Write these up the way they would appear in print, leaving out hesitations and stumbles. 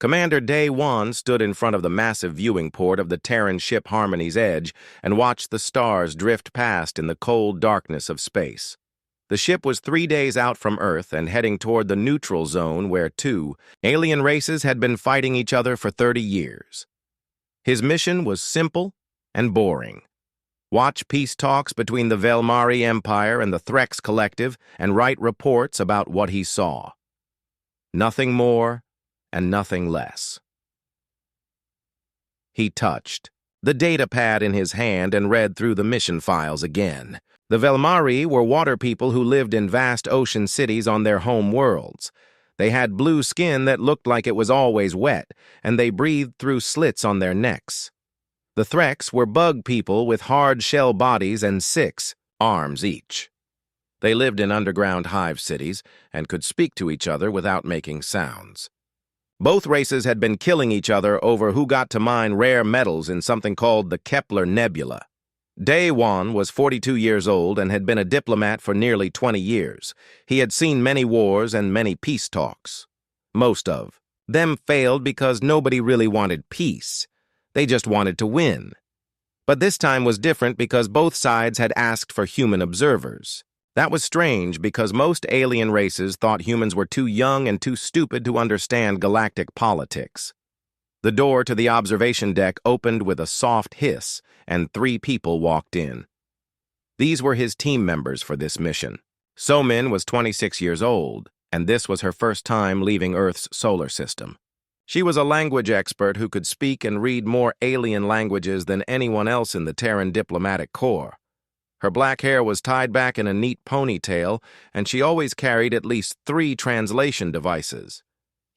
Commander Day One stood in front of the massive viewing port of the Terran ship Harmony's Edge and watched the stars drift past in the cold darkness of space. The ship was 3 days out from Earth and heading toward the neutral zone where two alien races had been fighting each other for 30 years. His mission was simple and boring. Watch peace talks between the Velmari Empire and the Threx Collective and write reports about what he saw. Nothing more and nothing less. He touched the data pad in his hand and read through the mission files again. The Velmari were water people who lived in vast ocean cities on their home worlds. They had blue skin that looked like it was always wet, and they breathed through slits on their necks. The Threx were bug people with hard shell bodies and 6 arms each. They lived in underground hive cities and could speak to each other without making sounds. Both races had been killing each other over who got to mine rare metals in something called the Kepler Nebula. Day One was 42 years old and had been a diplomat for nearly 20 years. He had seen many wars and many peace talks. Most of them failed because nobody really wanted peace. They just wanted to win. But this time was different because both sides had asked for human observers. That was strange because most alien races thought humans were too young and too stupid to understand galactic politics. The door to the observation deck opened with a soft hiss, and 3 people walked in. These were his team members for this mission. So-Min was 26 years old, and this was her first time leaving Earth's solar system. She was a language expert who could speak and read more alien languages than anyone else in the Terran diplomatic corps. Her black hair was tied back in a neat ponytail, and she always carried at least 3 translation devices.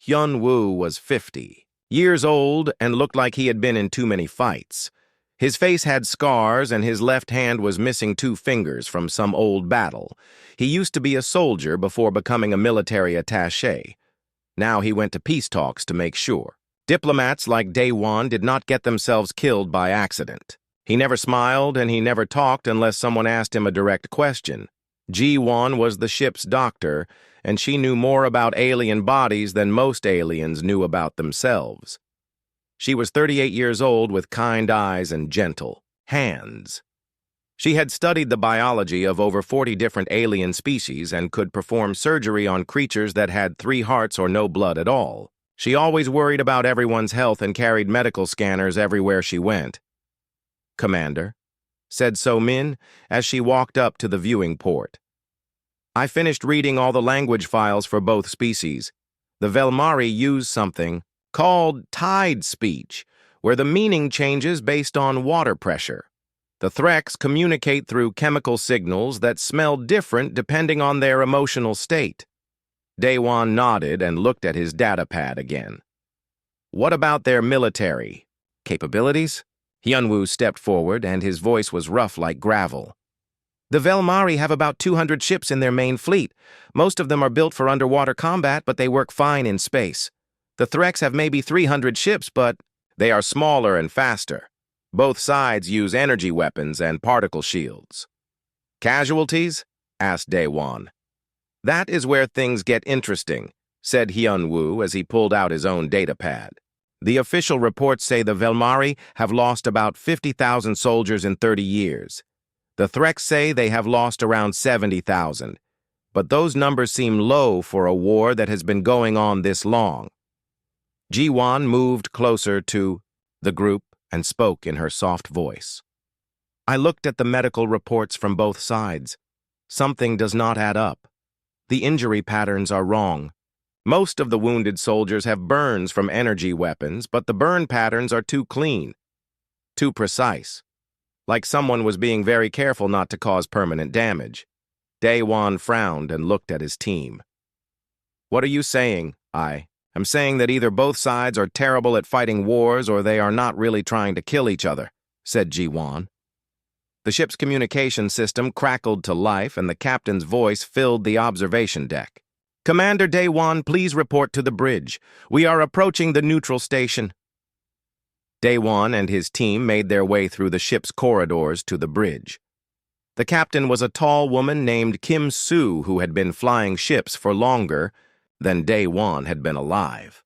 Hyun-Woo was 50 years old and looked like he had been in too many fights. His face had scars, and his left hand was missing 2 fingers from some old battle. He used to be a soldier before becoming a military attaché. Now he went to peace talks to make sure. Diplomats like Day One did not get themselves killed by accident. He never smiled and he never talked unless someone asked him a direct question. G1 was the ship's doctor, and she knew more about alien bodies than most aliens knew about themselves. She was 38 years old with kind eyes and gentle hands. She had studied the biology of over 40 different alien species and could perform surgery on creatures that had 3 hearts or no blood at all. She always worried about everyone's health and carried medical scanners everywhere she went. "Commander," said So-Min as she walked up to the viewing port. "I finished reading all the language files for both species. The Velmari use something called tide speech, where the meaning changes based on water pressure. The Threx communicate through chemical signals that smell different depending on their emotional state." Daewon nodded and looked at his data pad again. "What about their military capabilities?" Hyun-Woo stepped forward, and his voice was rough like gravel. "The Velmari have about 200 ships in their main fleet. Most of them are built for underwater combat, but they work fine in space. The Threx have maybe 300 ships, but they are smaller and faster. Both sides use energy weapons and particle shields." "Casualties?" asked Daewon. "That is where things get interesting," said Hyun-Woo as he pulled out his own data pad. "The official reports say the Velmari have lost about 50,000 soldiers in 30 years. The Threx say they have lost around 70,000, but those numbers seem low for a war that has been going on this long." Ji-won moved closer to the group and spoke in her soft voice. "I looked at the medical reports from both sides. Something does not add up. The injury patterns are wrong. Most of the wounded soldiers have burns from energy weapons, but the burn patterns are too clean, too precise. Like someone was being very careful not to cause permanent damage." Daewon frowned and looked at his team. "What are you saying?" I'm saying that either both sides are terrible at fighting wars or they are not really trying to kill each other," said Ji-won. The ship's communication system crackled to life, and the captain's voice filled the observation deck. "Commander Daewon, please report to the bridge. We are approaching the neutral station." Daewon and his team made their way through the ship's corridors to the bridge. The captain was a tall woman named Kim Soo who had been flying ships for longer than Daewon had been alive.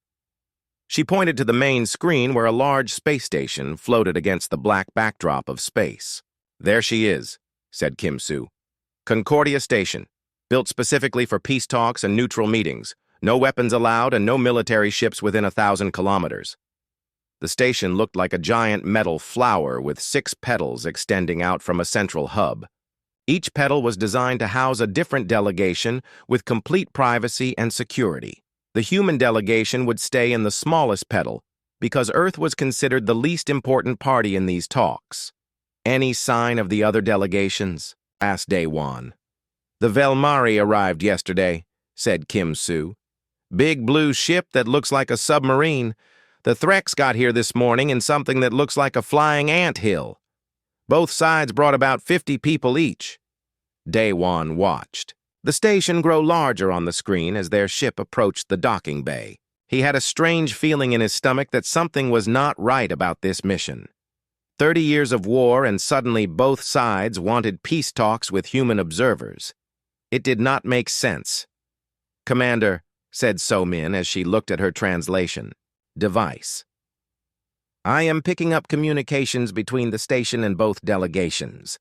She pointed to the main screen where a large space station floated against the black backdrop of space. "There she is," said Kim Soo. "Concordia Station, built specifically for peace talks and neutral meetings. No weapons allowed and no military ships within 1,000 kilometers." The station looked like a giant metal flower with 6 petals extending out from a central hub. Each petal was designed to house a different delegation with complete privacy and security. The human delegation would stay in the smallest petal because Earth was considered the least important party in these talks. "Any sign of the other delegations?" asked Daewon. "The Velmari arrived yesterday," said Kim Soo. "Big blue ship that looks like a submarine. The Threx got here this morning in something that looks like a flying anthill. Both sides brought about 50 people each." Daewon watched the station grow larger on the screen as their ship approached the docking bay. He had a strange feeling in his stomach that something was not right about this mission. 30 years of war, and suddenly both sides wanted peace talks with human observers. It did not make sense. "Commander," said So-min as she looked at her translation device, "I am picking up communications between the station and both delegations.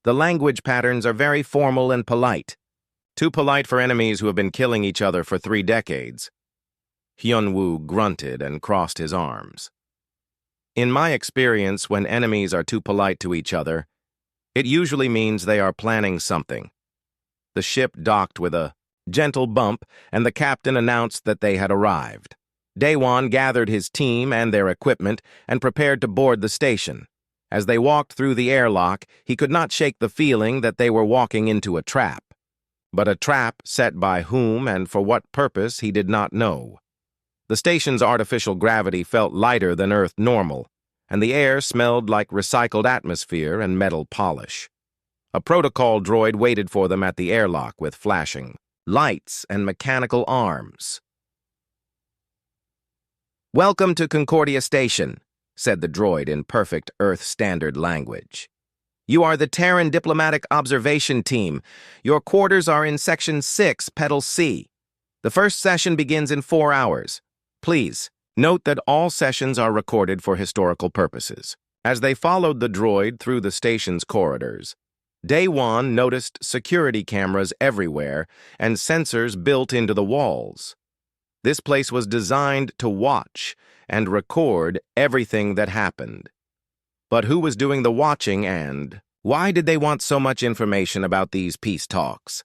The language patterns are very formal and polite. Too polite for enemies who have been killing each other for 3 decades. Hyun-woo grunted and crossed his arms. "In my experience, when enemies are too polite to each other, it usually means they are planning something." The ship docked with a gentle bump, and the captain announced that they had arrived. Daewon gathered his team and their equipment and prepared to board the station. As they walked through the airlock, he could not shake the feeling that they were walking into a trap. But a trap set by whom and for what purpose he did not know. The station's artificial gravity felt lighter than Earth normal, and the air smelled like recycled atmosphere and metal polish. A protocol droid waited for them at the airlock with flashing lights and mechanical arms. "Welcome to Concordia Station," said the droid in perfect Earth standard language. "You are the Terran Diplomatic Observation Team. Your quarters are in Section 6, Petal C. The first session begins in 4 hours. Please, note that all sessions are recorded for historical purposes." As they followed the droid through the station's corridors, Daewon noticed security cameras everywhere and sensors built into the walls. This place was designed to watch and record everything that happened. But who was doing the watching, and why did they want so much information about these peace talks?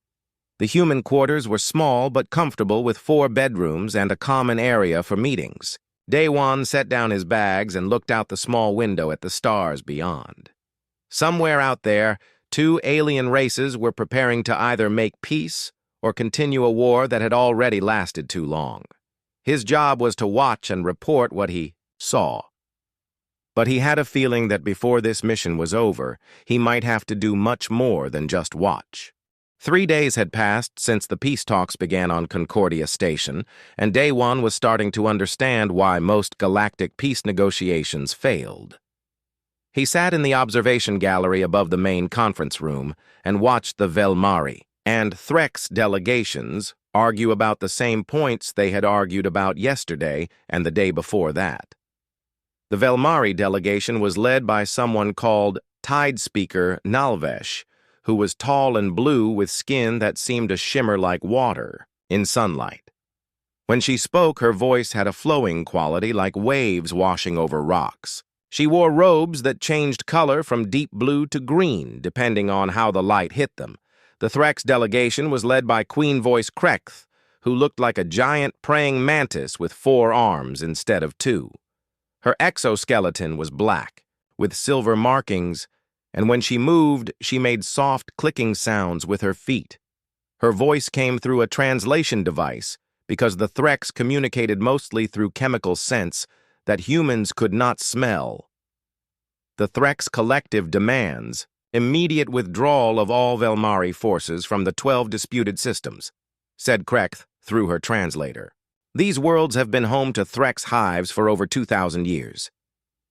The human quarters were small but comfortable with 4 bedrooms and a common area for meetings. Daewon set down his bags and looked out the small window at the stars beyond. Somewhere out there, 2 alien races were preparing to either make peace or continue a war that had already lasted too long. His job was to watch and report what he saw. But he had a feeling that before this mission was over, he might have to do much more than just watch. 3 days had passed since the peace talks began on Concordia Station, and Daewon was starting to understand why most galactic peace negotiations failed. He sat in the observation gallery above the main conference room and watched the Velmari and Threx delegations argue about the same points they had argued about yesterday and the day before that. The Velmari delegation was led by someone called Tidespeaker Nalvesh, who was tall and blue with skin that seemed to shimmer like water in sunlight. When she spoke, her voice had a flowing quality like waves washing over rocks. She wore robes that changed color from deep blue to green, depending on how the light hit them. The Threx delegation was led by Queen Voice Krekth, who looked like a giant praying mantis with 4 arms instead of 2. Her exoskeleton was black, with silver markings, and when she moved, she made soft clicking sounds with her feet. Her voice came through a translation device because the Threx communicated mostly through chemical scents that humans could not smell. The Threx collective demands immediate withdrawal of all Velmari forces from the 12 disputed systems, said Krekth through her translator. These worlds have been home to Threx hives for over 2,000 years.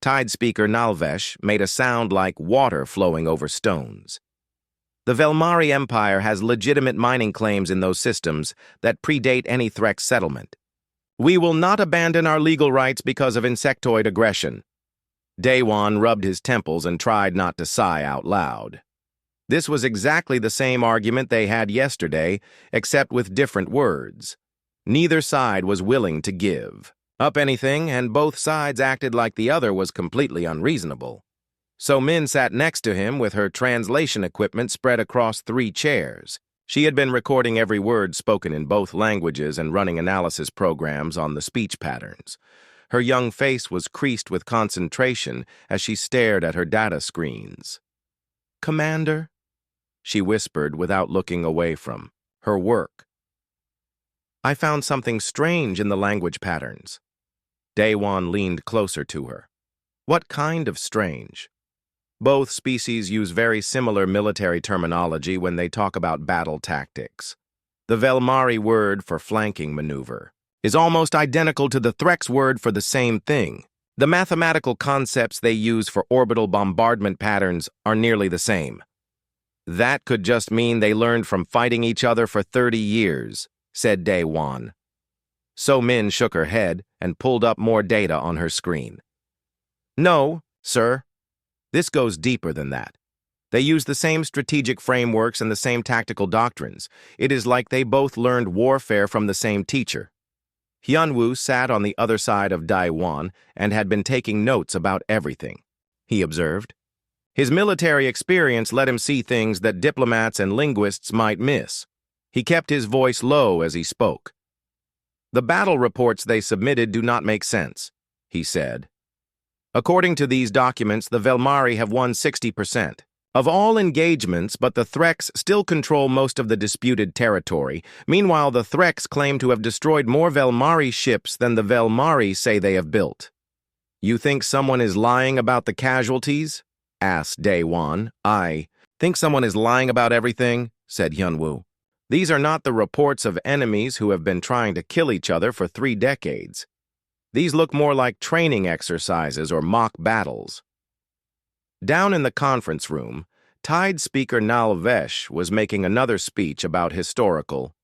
Tidespeaker Nalvesh made a sound like water flowing over stones. The Velmari Empire has legitimate mining claims in those systems that predate any Threx settlement. We will not abandon our legal rights because of insectoid aggression. Daewon rubbed his temples and tried not to sigh out loud. This was exactly the same argument they had yesterday, except with different words. Neither side was willing to give up anything, and both sides acted like the other was completely unreasonable. So Min sat next to him with her translation equipment spread across 3 chairs. She had been recording every word spoken in both languages and running analysis programs on the speech patterns. Her young face was creased with concentration as she stared at her data screens. "Commander?" she whispered without looking away from her work. "I found something strange in the language patterns." Daewon leaned closer to her. "What kind of strange?" Both species use very similar military terminology when they talk about battle tactics. The Velmari word for flanking maneuver is almost identical to the Threx word for the same thing. The mathematical concepts they use for orbital bombardment patterns are nearly the same. "That could just mean they learned from fighting each other for 30 years, said Daewon. So Min shook her head and pulled up more data on her screen. "No, sir. This goes deeper than that. They use the same strategic frameworks and the same tactical doctrines. It is like they both learned warfare from the same teacher." Hyunwoo sat on the other side of Daewon and had been taking notes about everything, he observed. His military experience let him see things that diplomats and linguists might miss. He kept his voice low as he spoke. "The battle reports they submitted do not make sense," he said. "According to these documents, the Velmari have won 60% of all engagements, but the Threx still control most of the disputed territory. Meanwhile, the Threx claim to have destroyed more Velmari ships than the Velmari say they have built." "You think someone is lying about the casualties?" asked Daewon. "I think someone is lying about everything," said Hyunwoo. "These are not the reports of enemies who have been trying to kill each other for 3 decades. These look more like training exercises or mock battles." Down in the conference room, Tide speaker Nalvesh was making another speech about historical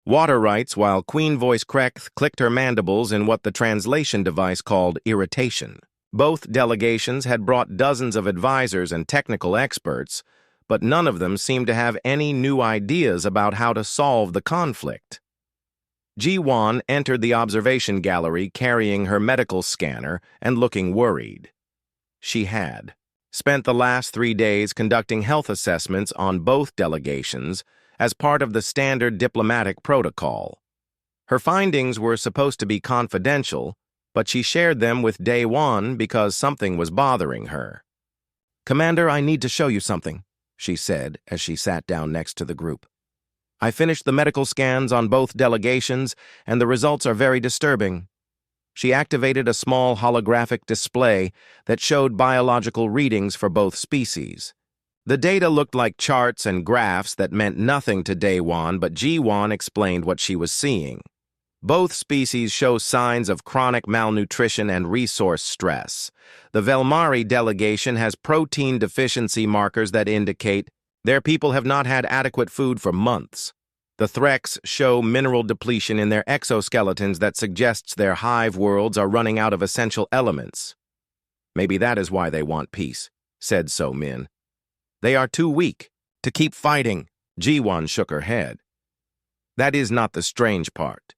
water rights while Queen Voice Krekth clicked her mandibles in what the translation device called irritation. Both delegations had brought dozens of advisors and technical experts, but none of them seemed to have any new ideas about how to solve the conflict. Ji-won entered the observation gallery carrying her medical scanner and looking worried. She had spent the last 3 days conducting health assessments on both delegations as part of the standard diplomatic protocol. Her findings were supposed to be confidential, but she shared them with Daewon because something was bothering her. "Commander, I need to show you something," she said as she sat down next to the group. "I finished the medical scans on both delegations, and the results are very disturbing." She activated a small holographic display that showed biological readings for both species. The data looked like charts and graphs that meant nothing to Daewon, but Ji-won explained what she was seeing. Both species show signs of chronic malnutrition and resource stress. The Velmari delegation has protein deficiency markers that indicate their people have not had adequate food for months. The Threx show mineral depletion in their exoskeletons that suggests their hive worlds are running out of essential elements. "Maybe that is why they want peace," said So-min. "They are too weak to keep fighting." Ji-won shook her head. "That is not the strange part.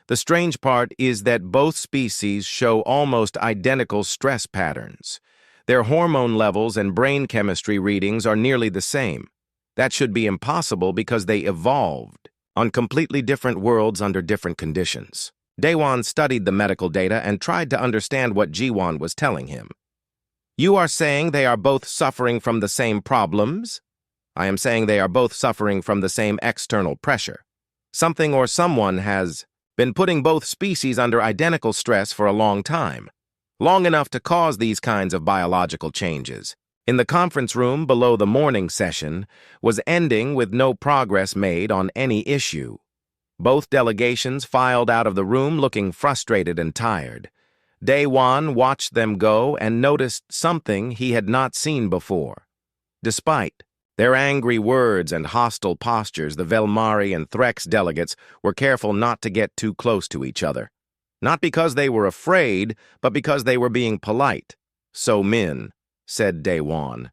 The strange part is that both species show almost identical stress patterns. Their hormone levels and brain chemistry readings are nearly the same. That should be impossible because they evolved on completely different worlds under different conditions." Daewon studied the medical data and tried to understand what Ji-won was telling him. "You are saying they are both suffering from the same problems?" "I am saying they are both suffering from the same external pressure. Something or someone has been putting both species under identical stress for a long time, long enough to cause these kinds of biological changes." In the conference room below the morning session was ending with no progress made on any issue. Both delegations filed out of the room looking frustrated and tired. Daewon watched them go and noticed something he had not seen before. Despite their angry words and hostile postures, the Velmari and Threx delegates were careful not to get too close to each other. Not because they were afraid, but because they were being polite. "So Min," said Daewon.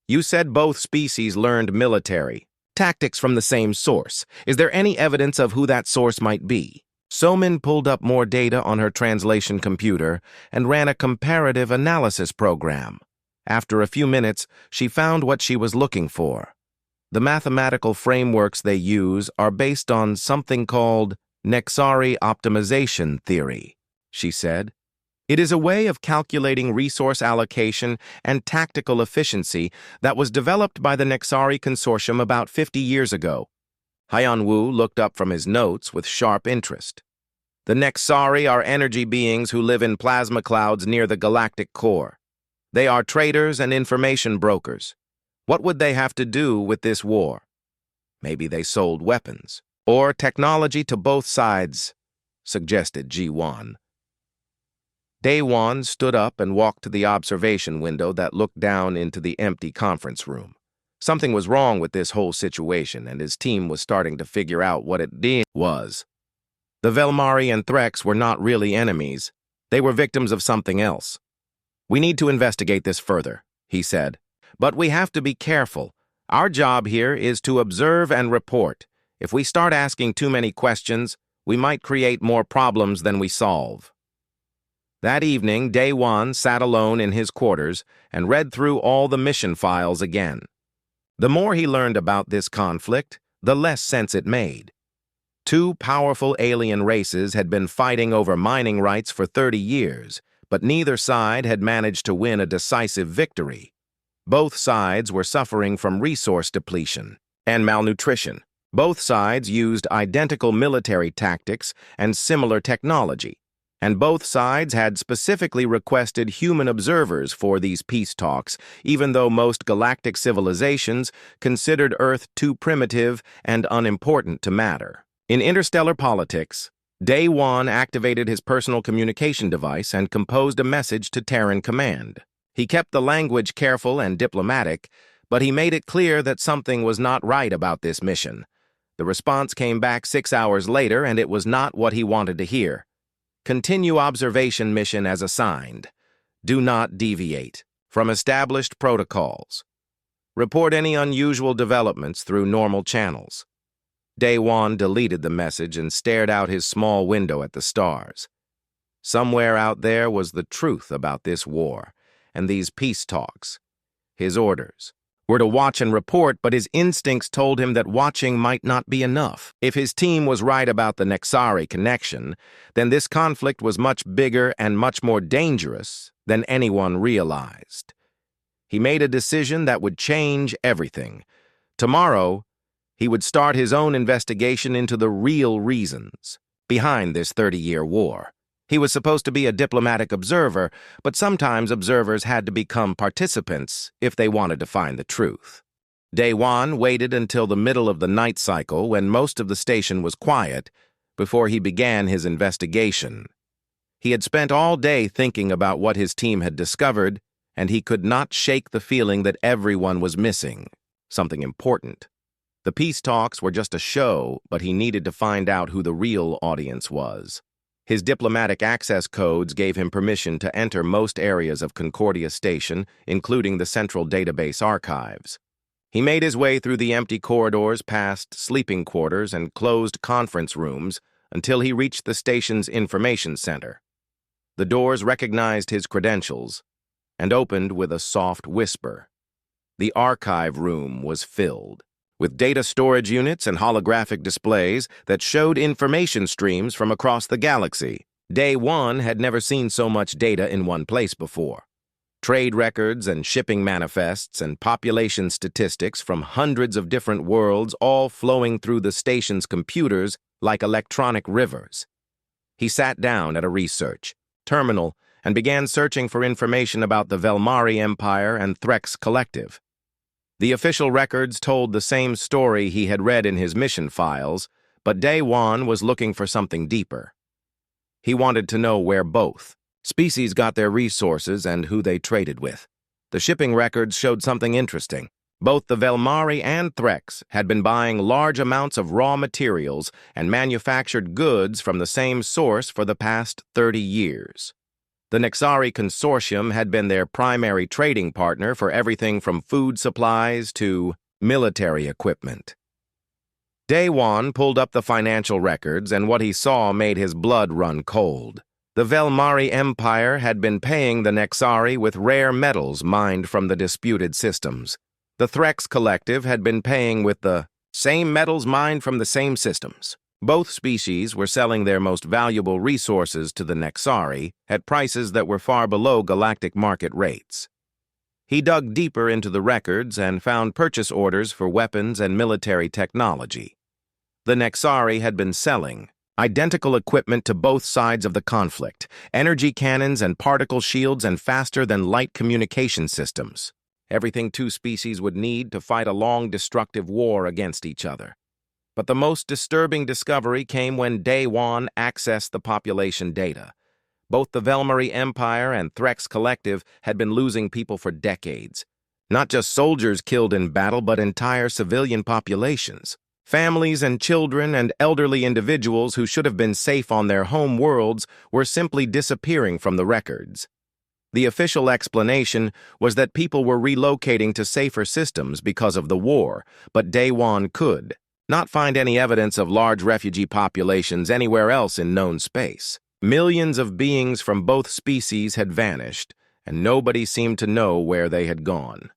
"You said both species learned military tactics from the same source. Is there any evidence of who that source might be?" Somin pulled up more data on her translation computer and ran a comparative analysis program. After a few minutes, she found what she was looking for. The mathematical frameworks they use are based on something called Nexari optimization theory, she said. It is a way of calculating resource allocation and tactical efficiency that was developed by the Nexari Consortium about 50 years ago. Hyan-Woo looked up from his notes with sharp interest. The Nexari are energy beings who live in plasma clouds near the galactic core. They are traders and information brokers. What would they have to do with this war? Maybe they sold weapons or technology to both sides, suggested Ji-won. Daewon stood up and walked to the observation window that looked down into the empty conference room. Something was wrong with this whole situation, and his team was starting to figure out what it was. The Velmari and Threx were not really enemies. They were victims of something else. "We need to investigate this further," he said. "But we have to be careful. Our job here is to observe and report. If we start asking too many questions, we might create more problems than we solve." That evening, Daewon sat alone in his quarters and read through all the mission files again. The more he learned about this conflict, the less sense it made. Two powerful alien races had been fighting over mining rights for 30 years, but neither side had managed to win a decisive victory. Both sides were suffering from resource depletion and malnutrition. Both sides used identical military tactics and similar technology, and both sides had specifically requested human observers for these peace talks, even though most galactic civilizations considered Earth too primitive and unimportant to matter. In interstellar politics, Daewon activated his personal communication device and composed a message to Terran Command. He kept the language careful and diplomatic, but he made it clear that something was not right about this mission. The response came back 6 hours later, and it was not what he wanted to hear. "Continue observation mission as assigned. Do not deviate from established protocols. Report any unusual developments through normal channels." Daewon deleted the message and stared out his small window at the stars. Somewhere out there was the truth about this war and these peace talks. His orders were to watch and report, but his instincts told him that watching might not be enough. If his team was right about the Nexari connection, then this conflict was much bigger and much more dangerous than anyone realized. He made a decision that would change everything. Tomorrow, he would start his own investigation into the real reasons behind this 30-year war. He was supposed to be a diplomatic observer, but sometimes observers had to become participants if they wanted to find the truth. Daewon waited until the middle of the night cycle when most of the station was quiet before he began his investigation. He had spent all day thinking about what his team had discovered, and he could not shake the feeling that everyone was missing something important. The peace talks were just a show, but he needed to find out who the real audience was. His diplomatic access codes gave him permission to enter most areas of Concordia Station, including the central database archives. He made his way through the empty corridors past sleeping quarters and closed conference rooms until he reached the station's information center. The doors recognized his credentials and opened with a soft whisper. The archive room was filled with data storage units and holographic displays that showed information streams from across the galaxy. Daewon had never seen so much data in one place before. Trade records and shipping manifests and population statistics from hundreds of different worlds all flowing through the station's computers like electronic rivers. He sat down at a research terminal and began searching for information about the Velmari Empire and Threx Collective. The official records told the same story he had read in his mission files, but Daewon was looking for something deeper. He wanted to know where both species got their resources and who they traded with. The shipping records showed something interesting. Both the Velmari and Threx had been buying large amounts of raw materials and manufactured goods from the same source for the past 30 years. The Nexari Consortium had been their primary trading partner for everything from food supplies to military equipment. Daewon pulled up the financial records, and what he saw made his blood run cold. The Velmari Empire had been paying the Nexari with rare metals mined from the disputed systems. The Threx Collective had been paying with the same metals mined from the same systems. Both species were selling their most valuable resources to the Nexari at prices that were far below galactic market rates. He dug deeper into the records and found purchase orders for weapons and military technology. The Nexari had been selling identical equipment to both sides of the conflict, energy cannons and particle shields and faster-than-light communication systems. Everything two species would need to fight a long, destructive war against each other. But the most disturbing discovery came when Daewon accessed the population data. Both the Velmari Empire and Threx Collective had been losing people for decades. Not just soldiers killed in battle, but entire civilian populations. Families and children and elderly individuals who should have been safe on their home worlds were simply disappearing from the records. The official explanation was that people were relocating to safer systems because of the war, but Daewon could not find any evidence of large refugee populations anywhere else in known space. Millions of beings from both species had vanished, and nobody seemed to know where they had gone.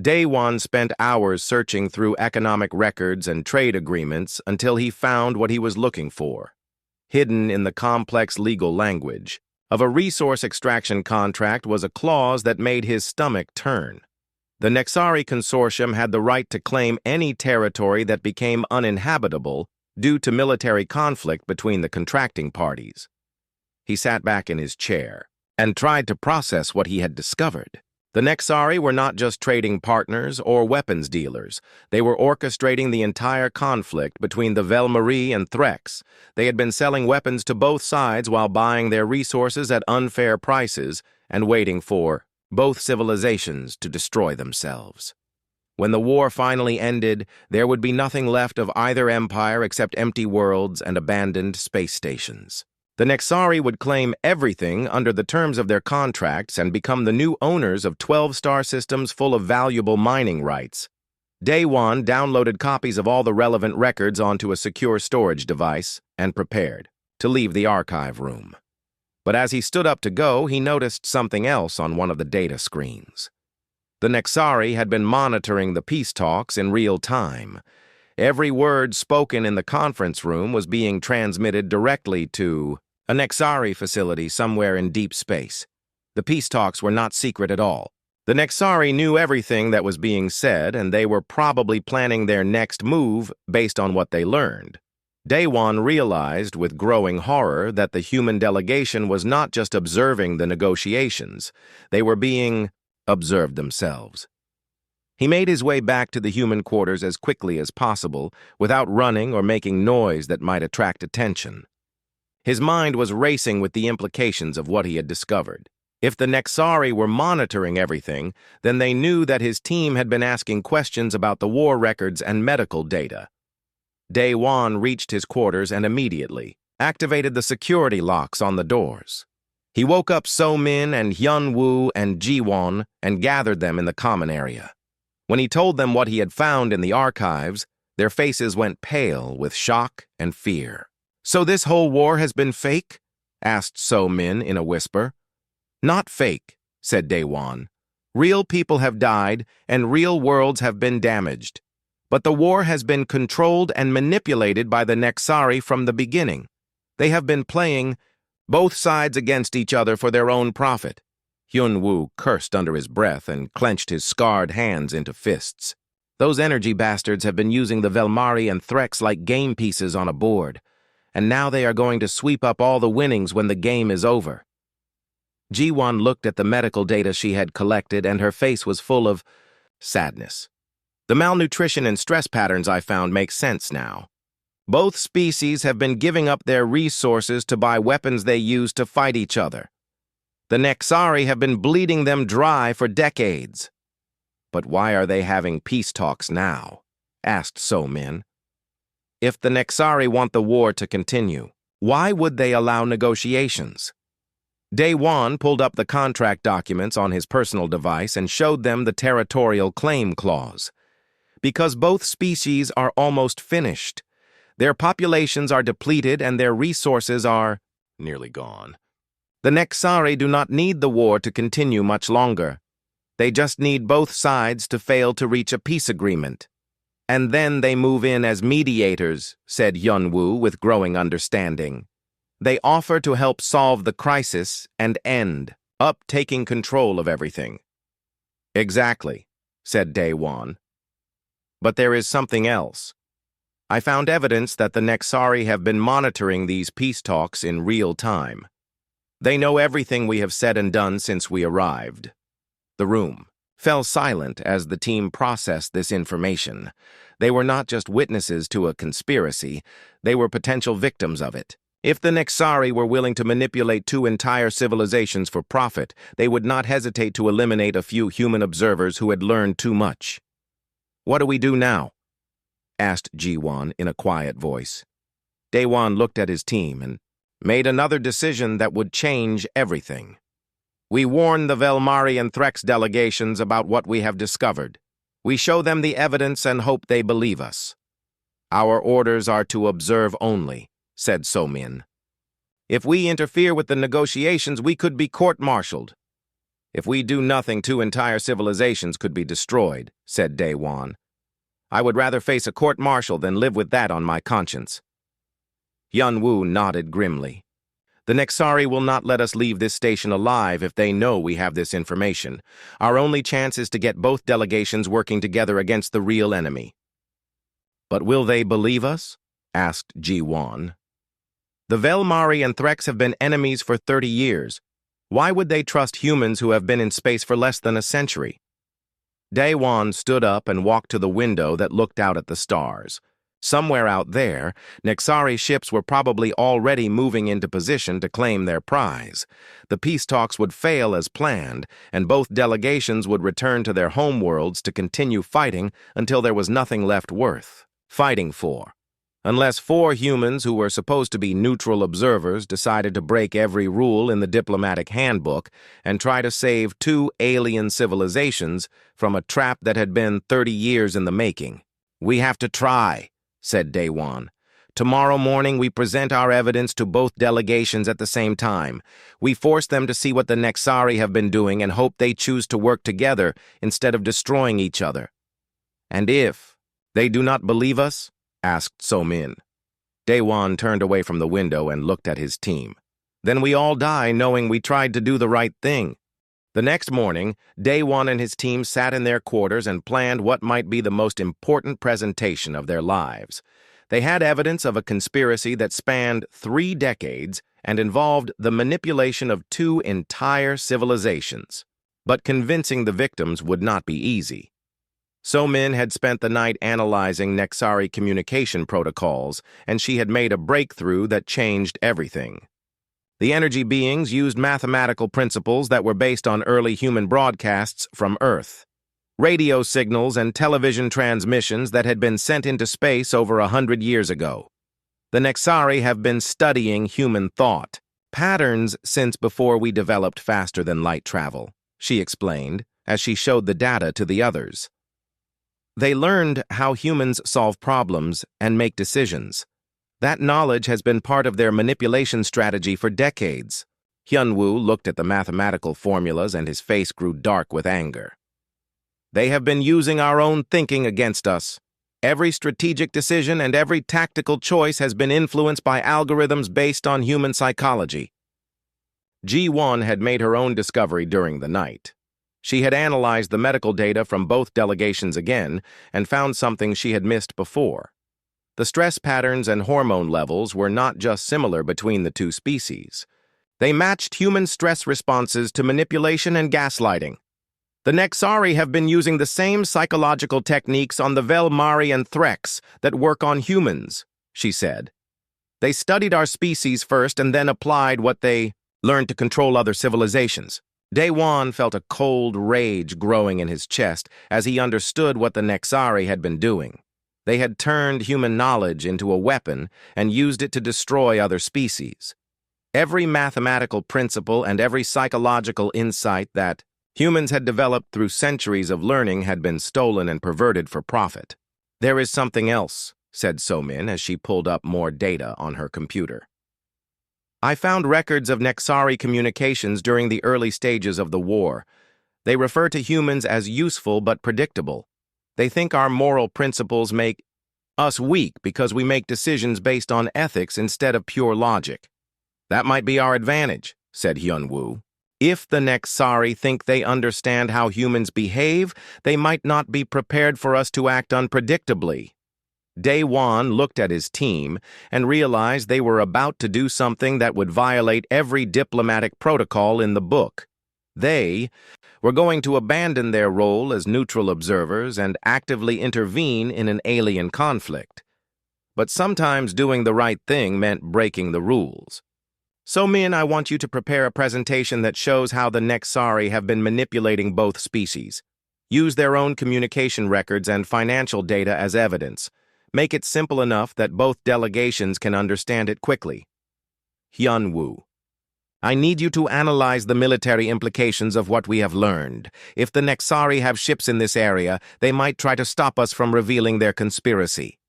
Daewon spent hours searching through economic records and trade agreements until he found what he was looking for. Hidden in the complex legal language of a resource extraction contract was a clause that made his stomach turn. The Nexari Consortium had the right to claim any territory that became uninhabitable due to military conflict between the contracting parties. He sat back in his chair and tried to process what he had discovered. The Nexari were not just trading partners or weapons dealers. They were orchestrating the entire conflict between the Velmari and Threx. They had been selling weapons to both sides while buying their resources at unfair prices and waiting for both civilizations to destroy themselves. When the war finally ended, there would be nothing left of either empire except empty worlds and abandoned space stations. The Nexari would claim everything under the terms of their contracts and become the new owners of 12 star systems full of valuable mining rights. Daewon downloaded copies of all the relevant records onto a secure storage device and prepared to leave the archive room. But as he stood up to go, he noticed something else on one of the data screens. The Nexari had been monitoring the peace talks in real time. Every word spoken in the conference room was being transmitted directly to a Nexari facility somewhere in deep space. The peace talks were not secret at all. The Nexari knew everything that was being said, and they were probably planning their next move based on what they learned. Daewon realized with growing horror that the human delegation was not just observing the negotiations. They were being observed themselves. He made his way back to the human quarters as quickly as possible, without running or making noise that might attract attention. His mind was racing with the implications of what he had discovered. If the Nexari were monitoring everything, then they knew that his team had been asking questions about the war records and medical data. Daewon reached his quarters and immediately activated the security locks on the doors. He woke up So-min and Hyun-woo and Ji-won and gathered them in the common area. When he told them what he had found in the archives, their faces went pale with shock and fear. "So this whole war has been fake?" asked So-min in a whisper. "Not fake," said Daewon. "Real people have died and real worlds have been damaged. But the war has been controlled and manipulated by the Nexari from the beginning. They have been playing both sides against each other for their own profit." Hyun-woo cursed under his breath and clenched his scarred hands into fists. "Those energy bastards have been using the Velmari and Threx like game pieces on a board, and now they are going to sweep up all the winnings when the game is over." Ji-won looked at the medical data she had collected, and her face was full of sadness. "The malnutrition and stress patterns I found make sense now. Both species have been giving up their resources to buy weapons they use to fight each other. The Nexari have been bleeding them dry for decades." But why are they having peace talks now? Asked So-Min. If the Nexari want the war to continue, why would they allow negotiations? Daewon pulled up the contract documents on his personal device and showed them the territorial claim clause. Because both species are almost finished. Their populations are depleted and their resources are nearly gone. The Nexari do not need the war to continue much longer. They just need both sides to fail to reach a peace agreement. And then they move in as mediators, said Hyunwoo with growing understanding. They offer to help solve the crisis and end up taking control of everything. Exactly, said Daewon. But there is something else. I found evidence that the Nexari have been monitoring these peace talks in real time. They know everything we have said and done since we arrived. The room fell silent as the team processed this information. They were not just witnesses to a conspiracy, they were potential victims of it. If the Nexari were willing to manipulate two entire civilizations for profit, they would not hesitate to eliminate a few human observers who had learned too much. What do we do now? Asked Ji-won in a quiet voice. Daewon looked at his team and made another decision that would change everything. We warn the Velmari and Threx delegations about what we have discovered. We show them the evidence and hope they believe us. Our orders are to observe only, said So-Min. If we interfere with the negotiations, we could be court-martialed. If we do nothing, two entire civilizations could be destroyed, said Daewon. I would rather face a court-martial than live with that on my conscience. Hyunwoo nodded grimly. The Nexari will not let us leave this station alive if they know we have this information. Our only chance is to get both delegations working together against the real enemy. But will they believe us? Asked Ji-won. The Velmari and Threx have been enemies for 30 years. Why would they trust humans who have been in space for less than a century? Daewon stood up and walked to the window that looked out at the stars. Somewhere out there, Nexari ships were probably already moving into position to claim their prize. The peace talks would fail as planned, and both delegations would return to their homeworlds to continue fighting until there was nothing left worth fighting for. Unless 4 humans who were supposed to be neutral observers decided to break every rule in the diplomatic handbook and try to save 2 alien civilizations from a trap that had been 30 years in the making. We have to try, said Daewon. Tomorrow morning we present our evidence to both delegations at the same time. We force them to see what the Nexari have been doing and hope they choose to work together instead of destroying each other. And if they do not believe us? Asked So-Min. Daewon turned away from the window and looked at his team. Then we all die knowing we tried to do the right thing. The next morning, Daewon and his team sat in their quarters and planned what might be the most important presentation of their lives. They had evidence of a conspiracy that spanned 3 decades and involved the manipulation of 2 entire civilizations. But convincing the victims would not be easy. So-Min had spent the night analyzing Nexari communication protocols, and she had made a breakthrough that changed everything. The energy beings used mathematical principles that were based on early human broadcasts from Earth. Radio signals and television transmissions that had been sent into space over 100 years ago. The Nexari have been studying human thought, patterns since before we developed faster-than-light travel, she explained, as she showed the data to the others. They learned how humans solve problems and make decisions. That knowledge has been part of their manipulation strategy for decades. Hyunwoo looked at the mathematical formulas and his face grew dark with anger. They have been using our own thinking against us. Every strategic decision and every tactical choice has been influenced by algorithms based on human psychology. Ji-won had made her own discovery during the night. She had analyzed the medical data from both delegations again and found something she had missed before. The stress patterns and hormone levels were not just similar between the 2 species. They matched human stress responses to manipulation and gaslighting. The Nexari have been using the same psychological techniques on the Velmari and Threx that work on humans, she said. They studied our species first and then applied what they learned to control other civilizations. Daewon felt a cold rage growing in his chest as he understood what the Nexari had been doing. They had turned human knowledge into a weapon and used it to destroy other species. Every mathematical principle and every psychological insight that humans had developed through centuries of learning had been stolen and perverted for profit. "There is something else," said So-min as she pulled up more data on her computer. "I found records of Nexari communications during the early stages of the war. They refer to humans as useful but predictable. They think our moral principles make us weak because we make decisions based on ethics instead of pure logic. That might be our advantage," said Hyun-woo. "If the Nexari think they understand how humans behave, they might not be prepared for us to act unpredictably." Daewon looked at his team and realized they were about to do something that would violate every diplomatic protocol in the book. They were going to abandon their role as neutral observers and actively intervene in an alien conflict. But sometimes doing the right thing meant breaking the rules. "So-min, I want you to prepare a presentation that shows how the Nexari have been manipulating both species. Use their own communication records and financial data as evidence. Make it simple enough that both delegations can understand it quickly." Hyun-woo: "I need you to analyze the military implications of what we have learned. If the Nexari have ships in this area, they might try to stop us from revealing their conspiracy."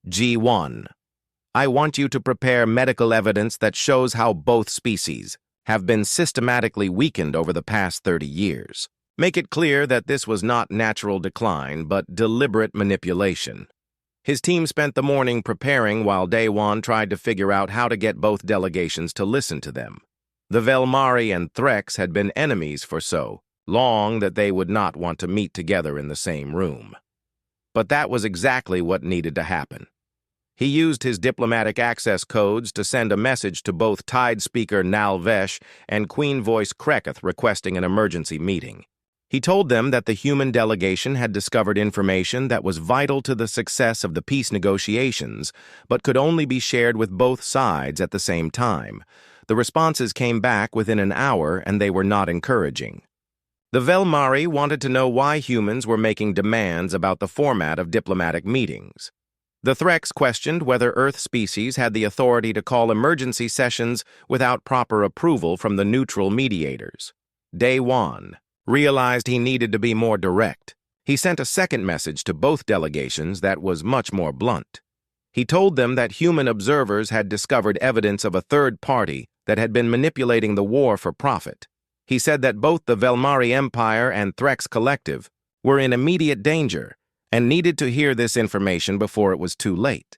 Ji-won: "I want you to prepare medical evidence that shows how both species have been systematically weakened over the past 30 years. Make it clear that this was not natural decline, but deliberate manipulation." His team spent the morning preparing while Daewon tried to figure out how to get both delegations to listen to them. The Velmari and Threx had been enemies for so long that they would not want to meet together in the same room. But that was exactly what needed to happen. He used his diplomatic access codes to send a message to both Tide Speaker Nalvesh and Queen Voice Kreketh requesting an emergency meeting. He told them that the human delegation had discovered information that was vital to the success of the peace negotiations, but could only be shared with both sides at the same time. The responses came back within an hour, and they were not encouraging. The Velmari wanted to know why humans were making demands about the format of diplomatic meetings. The Threx questioned whether Earth species had the authority to call emergency sessions without proper approval from the neutral mediators. Daewon realized he needed to be more direct. He sent a second message to both delegations that was much more blunt. He told them that human observers had discovered evidence of a third party that had been manipulating the war for profit. He said that both the Velmari Empire and Threx Collective were in immediate danger and needed to hear this information before it was too late.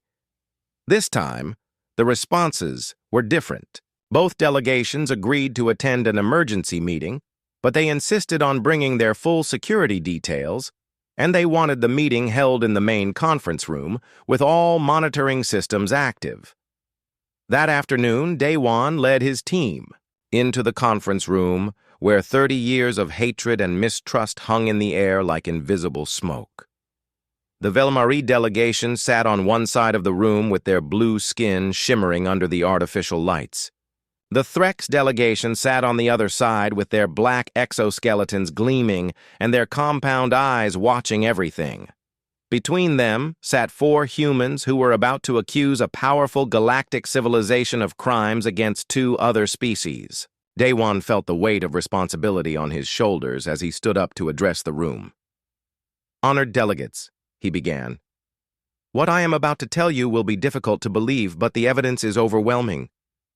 This time, the responses were different. Both delegations agreed to attend an emergency meeting, but they insisted on bringing their full security details, and they wanted the meeting held in the main conference room with all monitoring systems active. That afternoon, Daewon led his team into the conference room where 30 years of hatred and mistrust hung in the air like invisible smoke. The Velmari delegation sat on one side of the room with their blue skin shimmering under the artificial lights. The Threx delegation sat on the other side with their black exoskeletons gleaming and their compound eyes watching everything. Between them sat 4 humans who were about to accuse a powerful galactic civilization of crimes against 2 other species. Daewon felt the weight of responsibility on his shoulders as he stood up to address the room. "Honored delegates," he began. "What I am about to tell you will be difficult to believe, but the evidence is overwhelming.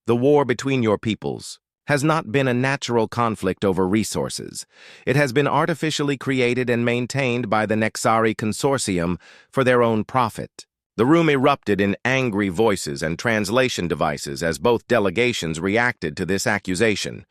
The war between your peoples has not been a natural conflict over resources. It has been artificially created and maintained by the Nexari Consortium for their own profit." The room erupted in angry voices and translation devices as both delegations reacted to this accusation.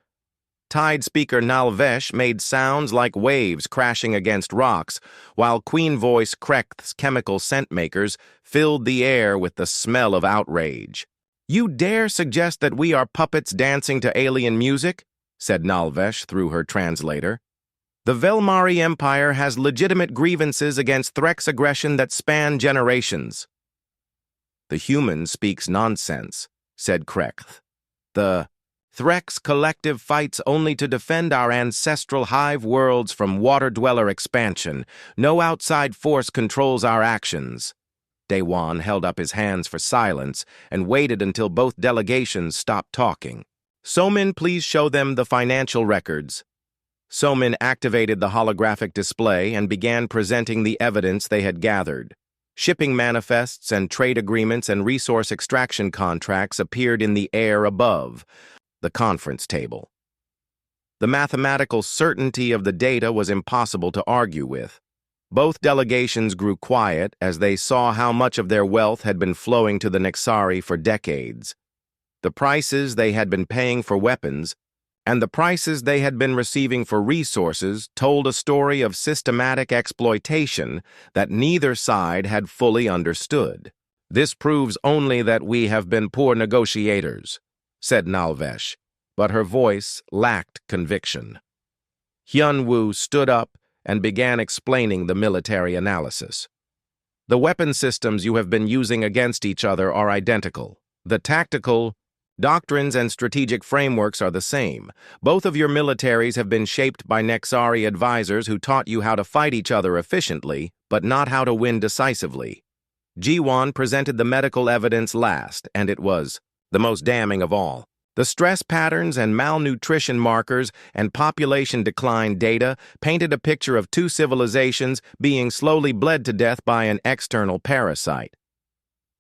Tide Speaker Nalvesh made sounds like waves crashing against rocks, while Queen Voice Krekth's chemical scent makers filled the air with the smell of outrage. "You dare suggest that we are puppets dancing to alien music?" said Nalvesh through her translator. "The Velmari Empire has legitimate grievances against Threx aggression that span generations." "The human speaks nonsense," said Krekth. "The Threx collective fights only to defend our ancestral hive worlds from water-dweller expansion. No outside force controls our actions. Daewon held up his hands for silence and waited until both delegations stopped talking. Somin, please show them the financial records. Somin activated the holographic display and began presenting the evidence they had gathered. Shipping manifests and trade agreements and resource extraction contracts appeared in the air above the conference table. The mathematical certainty of the data was impossible to argue with. Both delegations grew quiet as they saw how much of their wealth had been flowing to the Nexari for decades. The prices they had been paying for weapons and the prices they had been receiving for resources told a story of systematic exploitation that neither side had fully understood. This proves only that we have been poor negotiators, said Nalvesh, but her voice lacked conviction. Hyunwoo stood up and began explaining the military analysis. The weapon systems you have been using against each other are identical. The tactical doctrines and strategic frameworks are the same. Both of your militaries have been shaped by Nexari advisors who taught you how to fight each other efficiently, but not how to win decisively. Jiwon presented the medical evidence last, and it was the most damning of all. The stress patterns and malnutrition markers and population decline data painted a picture of two civilizations being slowly bled to death by an external parasite.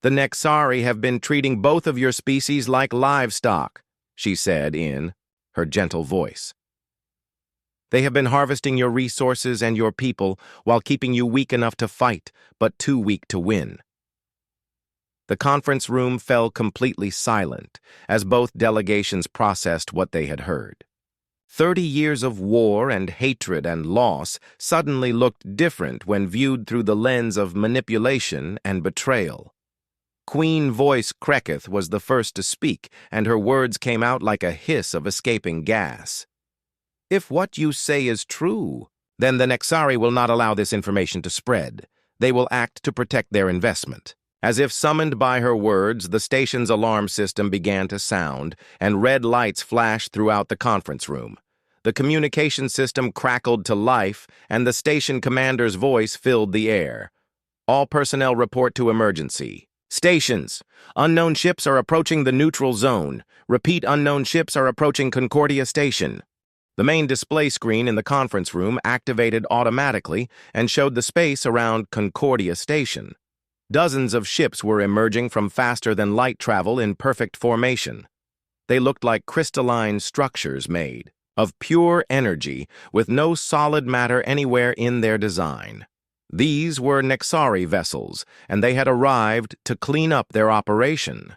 The Nexari have been treating both of your species like livestock, she said in her gentle voice. They have been harvesting your resources and your people while keeping you weak enough to fight, but too weak to win. The conference room fell completely silent as both delegations processed what they had heard. 30 years of war and hatred and loss suddenly looked different when viewed through the lens of manipulation and betrayal. Queen Voice Kreketh was the first to speak, and her words came out like a hiss of escaping gas. If what you say is true, then the Nexari will not allow this information to spread. They will act to protect their investment. As if summoned by her words, the station's alarm system began to sound, and red lights flashed throughout the conference room. The communication system crackled to life, and the station commander's voice filled the air. All personnel report to emergency. Stations. Unknown ships are approaching the neutral zone. Repeat, unknown ships are approaching Concordia Station. The main display screen in the conference room activated automatically and showed the space around Concordia Station. Dozens of ships were emerging from faster-than-light travel in perfect formation. They looked like crystalline structures made of pure energy with no solid matter anywhere in their design. These were Nexari vessels, and they had arrived to clean up their operation.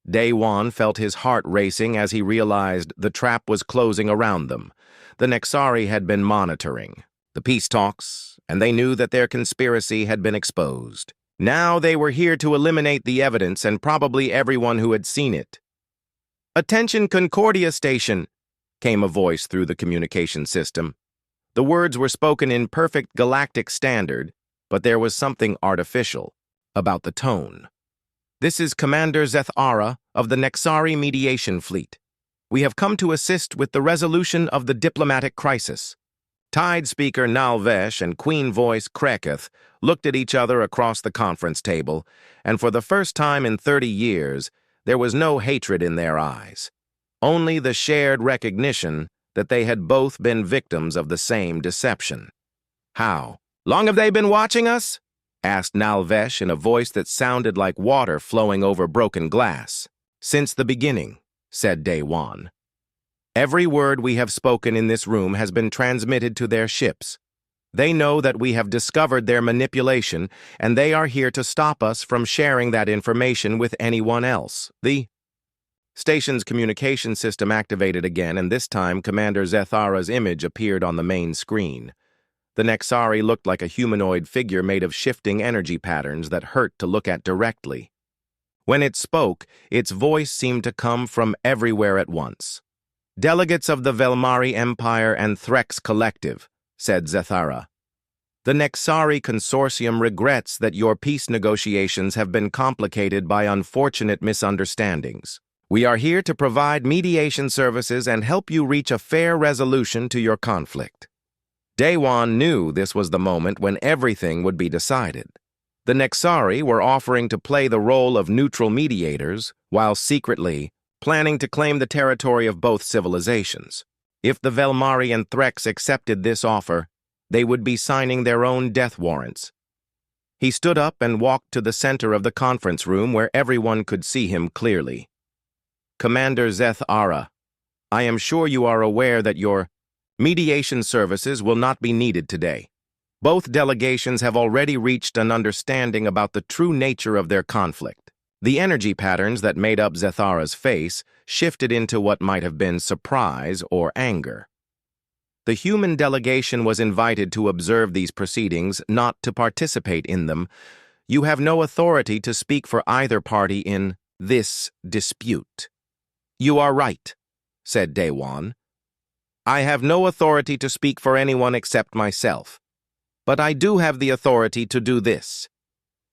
Daewon felt his heart racing as he realized the trap was closing around them. The Nexari had been monitoring the peace talks, and they knew that their conspiracy had been exposed. Now they were here to eliminate the evidence and probably everyone who had seen it. "Attention, Concordia Station," came a voice through the communication system. The words were spoken in perfect galactic standard, but there was something artificial about the tone. "This is Commander Zethara of the Nexari Mediation Fleet. We have come to assist with the resolution of the diplomatic crisis." Tide Speaker Nalvesh and Queen Voice Kreketh looked at each other across the conference table, and for the first time in 30 years, there was no hatred in their eyes. Only the shared recognition that they had both been victims of the same deception. "How long have they been watching us?" asked Nalvesh in a voice that sounded like water flowing over broken glass. "Since the beginning," said Daewon. "Every word we have spoken in this room has been transmitted to their ships. They know that we have discovered their manipulation, and they are here to stop us from sharing that information with anyone else." The station's communication system activated again, and this time Commander Zethara's image appeared on the main screen. The Nexari looked like a humanoid figure made of shifting energy patterns that hurt to look at directly. When it spoke, its voice seemed to come from everywhere at once. "Delegates of the Velmari Empire and Threx Collective," said Zethara. "The Nexari Consortium regrets that your peace negotiations have been complicated by unfortunate misunderstandings. We are here to provide mediation services and help you reach a fair resolution to your conflict. Daewon knew this was the moment when everything would be decided. The Nexari were offering to play the role of neutral mediators, while secretly planning to claim the territory of both civilizations. If the Velmari and Threx accepted this offer, they would be signing their own death warrants. He stood up and walked to the center of the conference room where everyone could see him clearly. Commander Zeth Ara, I am sure you are aware that your mediation services will not be needed today. Both delegations have already reached an understanding about the true nature of their conflict. The energy patterns that made up Zethara's face shifted into what might have been surprise or anger. The human delegation was invited to observe these proceedings, not to participate in them. You have no authority to speak for either party in this dispute. You are right, said Daewon. I have no authority to speak for anyone except myself. But I do have the authority to do this.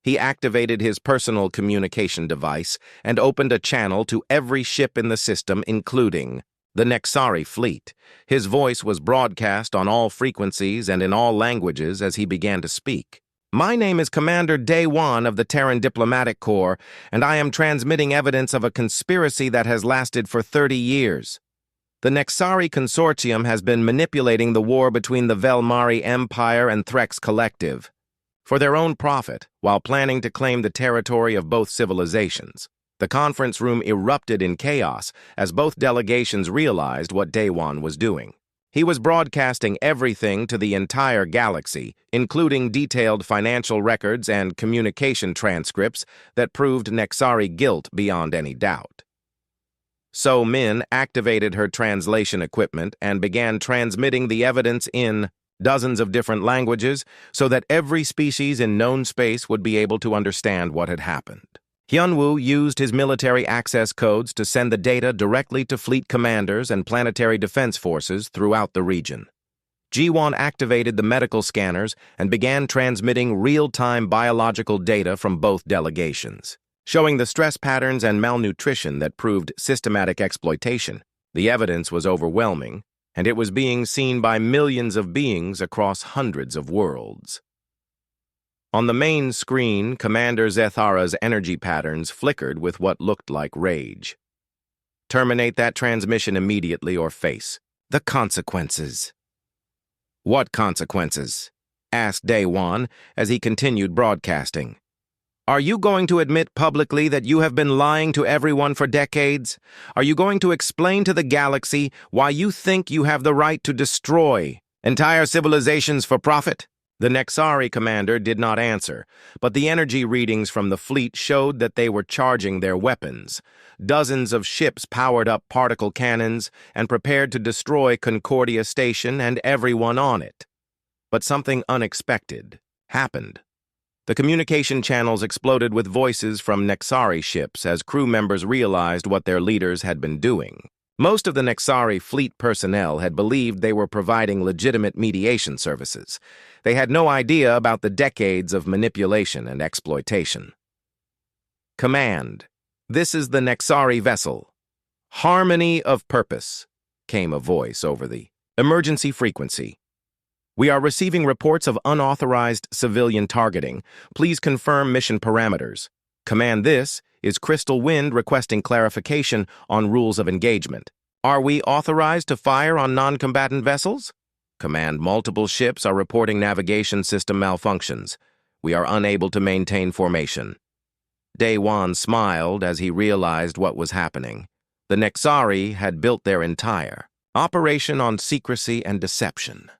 He activated his personal communication device and opened a channel to every ship in the system, including the Nexari fleet. His voice was broadcast on all frequencies and in all languages as he began to speak. My name is Commander Daewon of the Terran Diplomatic Corps, and I am transmitting evidence of a conspiracy that has lasted for 30 years. The Nexari Consortium has been manipulating the war between the Velmari Empire and Threx Collective for their own profit, while planning to claim the territory of both civilizations. The conference room erupted in chaos as both delegations realized what Daewon was doing. He was broadcasting everything to the entire galaxy, including detailed financial records and communication transcripts that proved Nexari guilt beyond any doubt. So Min activated her translation equipment and began transmitting the evidence in dozens of different languages so that every species in known space would be able to understand what had happened. Hyunwoo used his military access codes to send the data directly to fleet commanders and planetary defense forces throughout the region. Jiwon activated the medical scanners and began transmitting real-time biological data from both delegations, showing the stress patterns and malnutrition that proved systematic exploitation. The evidence was overwhelming, and it was being seen by millions of beings across hundreds of worlds. On the main screen, Commander Zethara's energy patterns flickered with what looked like rage. Terminate that transmission immediately or face the consequences. What consequences? Asked Daewon as he continued broadcasting. Are you going to admit publicly that you have been lying to everyone for decades? Are you going to explain to the galaxy why you think you have the right to destroy entire civilizations for profit? The Nexari commander did not answer, but the energy readings from the fleet showed that they were charging their weapons. Dozens of ships powered up particle cannons and prepared to destroy Concordia Station and everyone on it. But something unexpected happened. The communication channels exploded with voices from Nexari ships as crew members realized what their leaders had been doing. Most of the Nexari fleet personnel had believed they were providing legitimate mediation services. They had no idea about the decades of manipulation and exploitation. Command, this is the Nexari vessel. Harmony of purpose, came a voice over the emergency frequency. We are receiving reports of unauthorized civilian targeting. Please confirm mission parameters. Command, this is Crystal Wind requesting clarification on rules of engagement. Are we authorized to fire on non-combatant vessels? Command, multiple ships are reporting navigation system malfunctions. We are unable to maintain formation. Daewon smiled as he realized what was happening. The Nexari had built their entire operation on secrecy and deception.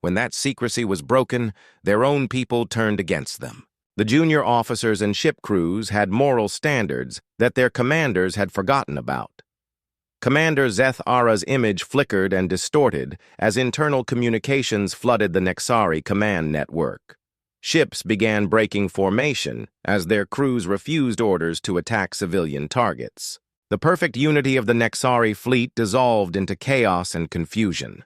When that secrecy was broken, their own people turned against them. The junior officers and ship crews had moral standards that their commanders had forgotten about. Commander Zeth Ara's image flickered and distorted as internal communications flooded the Nexari command network. Ships began breaking formation as their crews refused orders to attack civilian targets. The perfect unity of the Nexari fleet dissolved into chaos and confusion.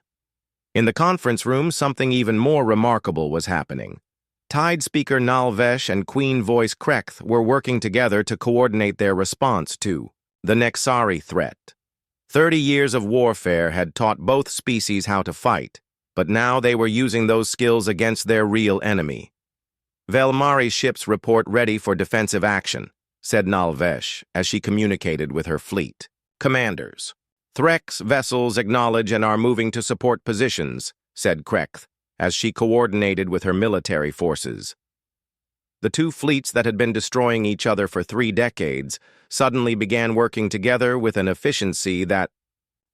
In the conference room, something even more remarkable was happening. Tide Speaker Nalvesh and Queen Voice Krekth were working together to coordinate their response to The Nexari threat. 30 years of warfare had taught both species how to fight, but now they were using those skills against their real enemy. Velmari ships report ready for defensive action, said Nalvesh as she communicated with her fleet. Commanders. Threk's vessels acknowledge and are moving to support positions, said Krekth as she coordinated with her military forces. The two fleets that had been destroying each other for 3 decades suddenly began working together with an efficiency that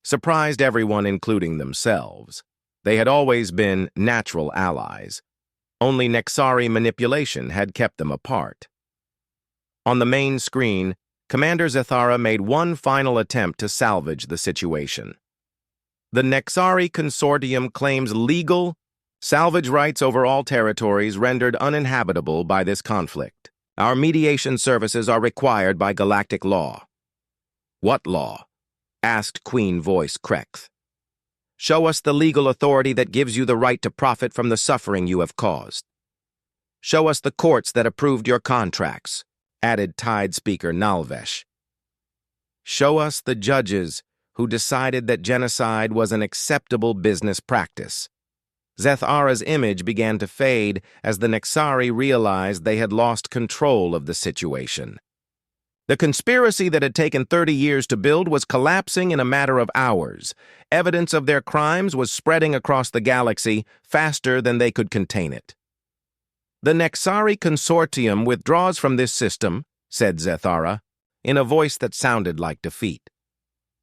surprised everyone, including themselves. They had always been natural allies. Only Nexari manipulation had kept them apart. On the main screen, Commander Zethara made one final attempt to salvage the situation. The Nexari Consortium claims legal salvage rights over all territories rendered uninhabitable by this conflict. Our mediation services are required by galactic law. What law? Asked Queen Voice Krekth. Show us the legal authority that gives you the right to profit from the suffering you have caused. Show us the courts that approved your contracts, added Tide Speaker Nalvesh. Show us the judges who decided that genocide was an acceptable business practice. Zethara's image began to fade as the Nexari realized they had lost control of the situation. The conspiracy that had taken 30 years to build was collapsing in a matter of hours. Evidence of their crimes was spreading across the galaxy faster than they could contain it. The Nexari Consortium withdraws from this system, said Zethara, in a voice that sounded like defeat.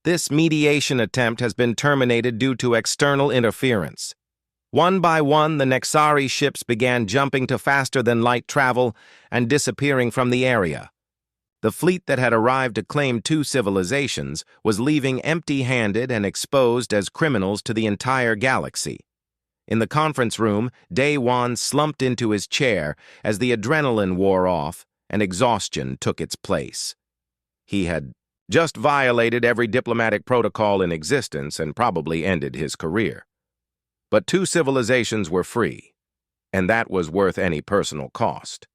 This mediation attempt has been terminated due to external interference. One by one, the Nexari ships began jumping to faster-than-light travel and disappearing from the area. The fleet that had arrived to claim 2 civilizations was leaving empty-handed and exposed as criminals to the entire galaxy. In the conference room, Day-Wan slumped into his chair as the adrenaline wore off and exhaustion took its place. He had just violated every diplomatic protocol in existence and probably ended his career. But 2 civilizations were free, and that was worth any personal cost.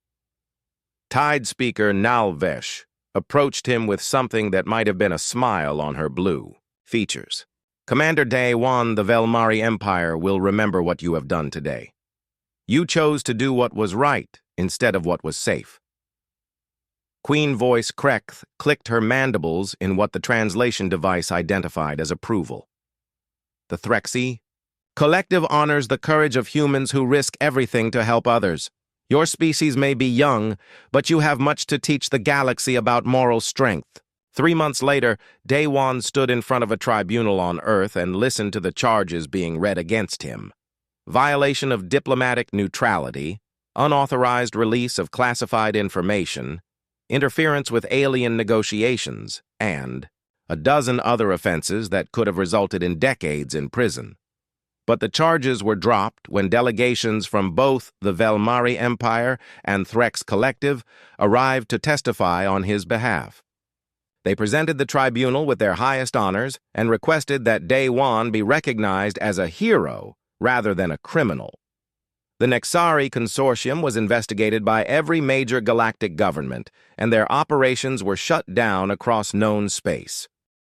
Tide Speaker Nalvesh approached him with something that might have been a smile on her blue features. Commander Day-Wan, the Velmari Empire will remember what you have done today. You chose to do what was right instead of what was safe. Queen Voice Krekth clicked her mandibles in what the translation device identified as approval. The Threxi collective honors the courage of humans who risk everything to help others. Your species may be young, but you have much to teach the galaxy about moral strength. 3 months later, Day-Wan stood in front of a tribunal on Earth and listened to the charges being read against him. Violation of diplomatic neutrality, unauthorized release of classified information, interference with alien negotiations, and a dozen other offenses that could have resulted in decades in prison. But the charges were dropped when delegations from both the Velmari Empire and Threx Collective arrived to testify on his behalf. They presented the tribunal with their highest honors and requested that Day-Wan be recognized as a hero rather than a criminal. The Nexari Consortium was investigated by every major galactic government, and their operations were shut down across known space.